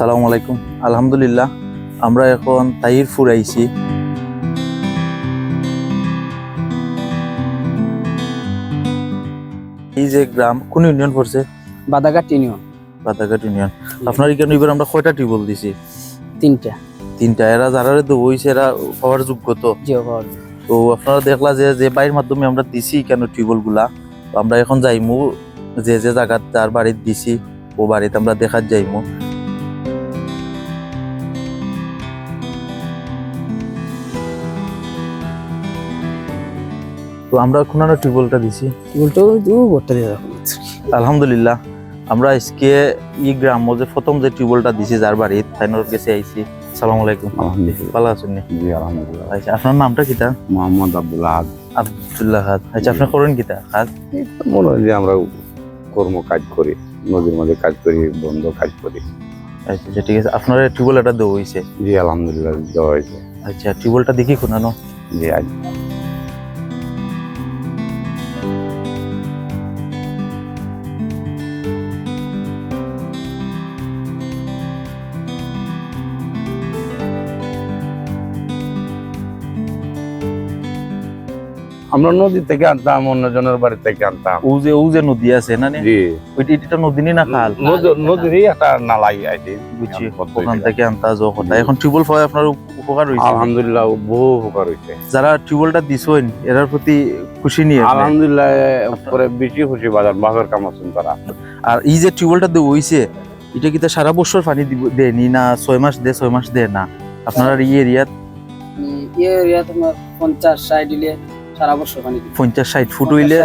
আসসালামু আলাইকুম। আলহামদুলিল্লাহ, আমরা এখন তাহিরপুর আইছি। এই যে গ্রাম কোন ইউনিয়ন পড়ছে? বাদাঘাট ইউনিয়ন। বাদাঘাট ইউনিয়ন। আপনার এখানে এবার আমরা কয়টা টিউবওয়েল দিছি? তিনটা। এরা যারা তো হইছে এরা পাওয়ার যোগ্য তো? জি, পাওয়ার। তো আপনারা দেখলা যে বাইরের মাধ্যমে আমরা দিছি কেন টিউবওয়েল গুলা, তো আমরা এখন যাইমু যে জায়গা যার বাড়িতে দিছি ও বাড়িতে আমরা দেখার যাইমু। তো আমরা কোন টিউবওয়েলটা দিছি? আলহামদুলিল্লাহ, আমরা আজকে এই গ্রাম যে প্রথম যে টিউবওয়েলটা দিছি যার বাড়িতে তাইনোর কাছে আইছি। আসসালামু আলাইকুম। আলহামদুলিল্লাহ, ভালো আছেন? জি আলহামদুলিল্লাহ। আচ্ছা, আপনার নামটা কিটা? মোহাম্মদ আব্দুল্লাহ হাদ। আব্দুল্লাহ হাদ। আচ্ছা, আপনি করেন কিটা কাজ? মনে হয় যে আমরা কর্ম কাজ করি, নদীর মধ্যে কাজ করি, বন্ধ কাজ করি। আচ্ছা ঠিক আছে। আপনার টিউবওয়েল এটা দেওয়া হয়েছে? জি আলহামদুলিল্লাহ, দেওয়া হয়েছে। আচ্ছা, টিউবওয়েলটা দেখি কোনানো। জি আজ আমরা নদী থেকে আনতাম, অন্যজনের বাড়ি থেকে আনতাম। ও যে নদী আছে না? জি, এটা নদী না খাল? নদীরই একটা নালাই আছে, বুঝছি। ওখান থেকে আনতা কথা। এখন টিউবওয়েল পাওয়া আপনার উপকার হয়েছে? আলহামদুলিল্লাহ, বহু উপকার হয়েছে। যারা টিউবওয়েলটা দিছেন এরার প্রতি খুশি নিয়ে? আলহামদুলিল্লাহ, পরে বেশি খুশি। বাজার কাম আছেন তারা। আর এই যে টিউবওয়েলটা দেওয়া হয়েছে এটা কি সারা বছর পানি দেয়নি না 6 মাস দেয়? 6 মাস দেয় না আপনার এই এরিয়াত? তোমার 50-60 দিলে সারা বছর পানি দিই। 50-60 ফুট হইলে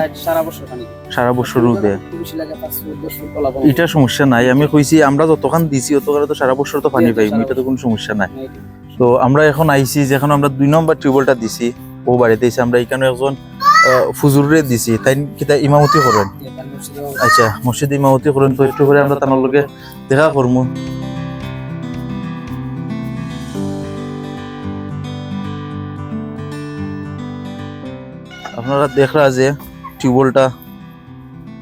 সারা বছর দেয়। এটা সমস্যা নাই। আমি কইছি আমরা যতখান দিছি অতখানে তো সারা বছর তো পানি পাই, এটা তো কোনো সমস্যা নাই। তো আমরা এখন আইছি যেখানে আমরা 2 নম্বর টিউবওয়েলটা দিছি ও বাড়িতে এসে আমরা এখানে একজন ফুজুরে দিছি, তাই কিতা ইমামতি করেন? আচ্ছা, মসজিদ ইমামতি করেন। তো একটু করে আমরা তার লগে দেখা করবো। আপনারা দেখরা যে টিউবওয়েলটা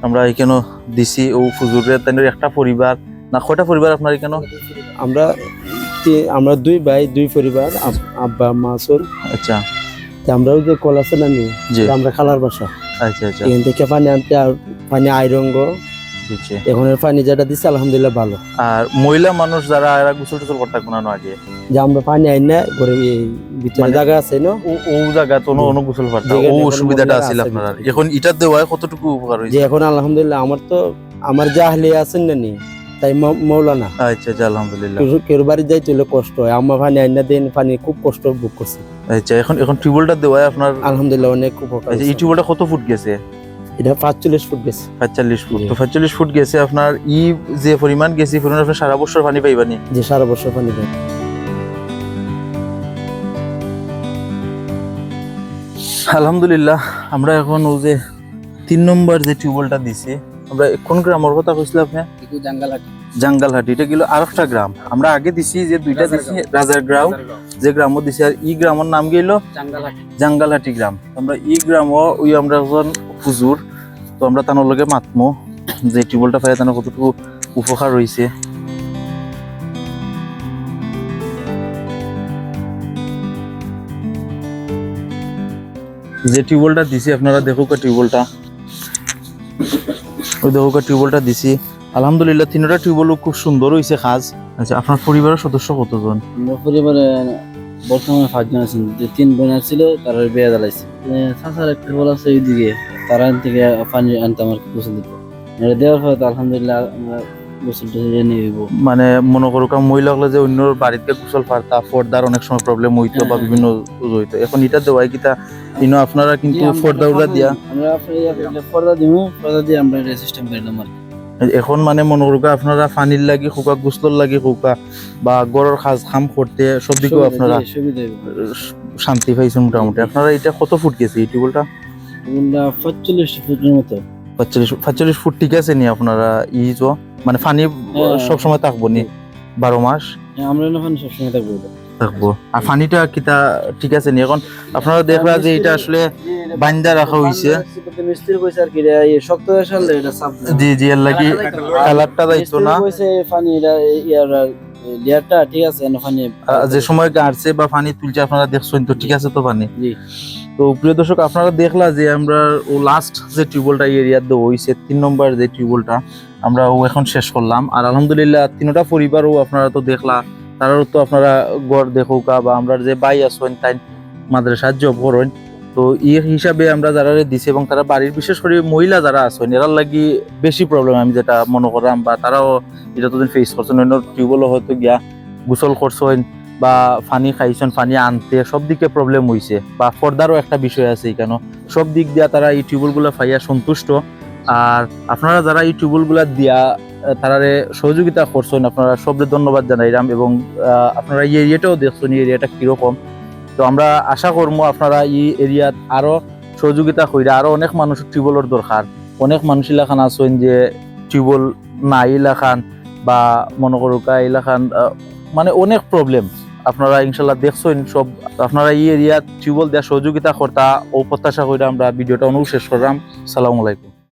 আমরা এখানে দিছি ও ফুজুরে তাদের একটা পরিবার না কয়টা পরিবার আপনার এখানে? আমরা 2 ভাই 2 পরিবার, আব্বা মা আসল। আচ্ছা, আমরাও যে কল আছে না নি, আমরা খালার বাসা। আচ্ছা আচ্ছা, এখান থেকে পানি আনতে, আর পানি আইরঙ্গ বুঝছি। এখন পানি যেটা দিচ্ছে আলহামদুলিল্লাহ ভালো। আর মহিলা মানুষ যারা এরা গোসল টোসল করতে কোনানো আগে যে আমরা পানি আইন না ঘরে ভিতরে জায়গা আছে না, ও জায়গা তো অন্য গোসল করতে ও সুবিধাটা আছে আপনার। এখন এটা দেওয়া কতটুকু উপকার হয়েছে? যে এখন আলহামদুলিল্লাহ আমার জাহলি আছেন না নি, তাই মৌলানা। আচ্ছা আচ্ছা, আলহামদুলিল্লাহ। কেউ বাড়ি যাইতে হলে কষ্ট হয়, আমার পানি আইন না দেন, পানি খুব কষ্ট ভোগ করছে। আচ্ছা, এখন টিউবওয়েলটা দেওয়া আপনার আলহামদুলিল্লাহ অনেক উপকার। আচ্ছা, এই টিউবওয়েলটা কত ফুট গেছে? এটা 45 ফুট গেছে। 45 ফুট। তো 45 ফুট গেছে আপনার যে পরিমাণ গেছে পরিমাণ আপনি সারা বছর পানি পাইবানি? যে সারা বছর পানি পাই। আলহামদুলিল্লাহ, আমরা এখন ও যে 3 নম্বর যে টিউবওয়েলটা দিছি, আমরা কোন গ্রামের কথা কইছিল আপনি? জাঙ্গালহাটি। এটা গেল আরেকটা গ্রাম। আমরা আগে দিছি যে 2টা দিছি রাজার গ্রাম, যে গ্রামও দিছি। আর এই গ্রামের নাম গেল জাঙ্গালহাটি গ্রাম। আমরা এই গ্রামও ওই আমরা একজন হুজুর, তো আমরা তার লগে মাতমো যে টিউবওয়েলটা পাই তার কতটুকু উপকার রয়েছে। যে টিউবওয়েলটা দিছি আপনারা দেখুক, টিউবওয়েলটা ওই দেখুক টিউবওয়েলটা দিছি। আলহামদুলিল্লাহ, 3টা টিউবওয়েল খুব সুন্দর হয়েছে কাজ। আচ্ছা, আপনার পরিবারের সদস্য কতজন? আমার পরিবারে বর্তমানে 5 জন আছেন। যে 3 বোন ছিল তারা বিয়ে জ্বালাইছে। চাচার একটা বল আছে এইদিকে, তারা থেকে পানি আনতাম আর গোসল দিত। এটা দেওয়ার পর আলহামদুলিল্লাহ আমরা গোসলটা নিয়ে নিব। মানে মনে করুক মহিলা হলে যে অন্য বাড়িতে গোসল পারতা, পর্দার অনেক সময় প্রবলেম হইতো বা বিভিন্ন হইতো। এখন এটা দেওয়াই কিতা ইনো আপনারা কিন্তু পর্দা উড়া দিয়া আমরা পর্দা দিব, পর্দা দিয়ে আমরা এটা সিস্টেম করলাম আর এখন মানে মনে করুক আপনারা পানির লাগি খোকা, গোসলর লাগি খোকা বা গড়ের কাজ খাম করতে সব দিকেও আপনারা শান্তি পাইছেন মোটামুটি। আপনারা এটা কত ফুট গেছে এই টিউবওয়েলটা? 45 ফুটের মতো। 45 ফুট ঠিক আছে নি আপনারা? মানে পানি সবসময় থাকবো নি 12 মাস? আমরা পানি সবসময় থাকবো। আর পানিটা কিতা ঠিক আছে নি? এখন আপনারা দেখলা যে এটা আসলে বান্দা রাখা হইছে, মিস্ত্রি কইছে আর কি শক্ত হয়ে এটা সাপ। জি জি, এর লাগি কালারটা দাইতো না। কইছে পানি এটা ইয়ার লেয়ারটা ঠিক আছে এনে পানি যে সময় গাড়ছে বা পানি তুলছে আপনারা দেখছেন তো ঠিক আছে তো পানি। জি তো প্রিয় দর্শক আপনারা দেখলা যে আমরা ও লাস্ট যে টিউবওয়েলটা এরিয়ার দো হইছে 3 নম্বর যে টিউবওয়েলটা আমরা ও এখন শেষ করলাম। আর আলহামদুলিল্লাহ তিনটা পরিবারও আপনারা তো দেখলা, তারাও তো আপনারা গড় দেখোকা বা আমরা যে বাই আছেন তাই মাদ্রাসা জব করেন। তো এই হিসাবে আমরা যারা দিছি এবং তারা বাড়ির বিশেষ করে মহিলা যারা আছেন এরার লাগি বেশি প্রবলেম আমি যেটা মনে করলাম, বা তারাও এটা তো ফেস করছেন। অন্য টিউবওয়েলও হয়তো গিয়া গোসল করছেন বা পানি খাইছেন, পানি আনতে সব দিকে প্রবলেম হইছে, বা পর্দারও একটা বিষয় আছে এখানে। সব দিক দিয়া তারা এই টিউবওয়েলগুলো পাইয়া সন্তুষ্ট। আর আপনারা যারা এই টিউবওয়েলগুলো দিয়া তারারে সহযোগিতা করছেন আপনারা সবরে ধন্যবাদ জানাইলাম। এবং আপনারা এই এরিয়াটাও দেখছেন এই এরিয়াটা কিরকম। তো আমরা আশা করবো আপনারা এই এরিয়াত আরো সহযোগিতা কইরা, আরো অনেক মানুষ টিউবওয়েলের দরকার। অনেক মানুষ এলাকান আছেন যে টিউবওয়েল নাই এলাকান, বা মনে করুকা এলাকান মানে অনেক প্রবলেম আপনারা ইনশাল্লাহ দেখছেন সব। আপনারা এই এরিয়াত টিউবওয়েল দেওয়ার সহযোগিতা করতা ও প্রত্যাশা করে আমরা ভিডিওটা অনু শেষ করলাম। সালামু আলাইকুম।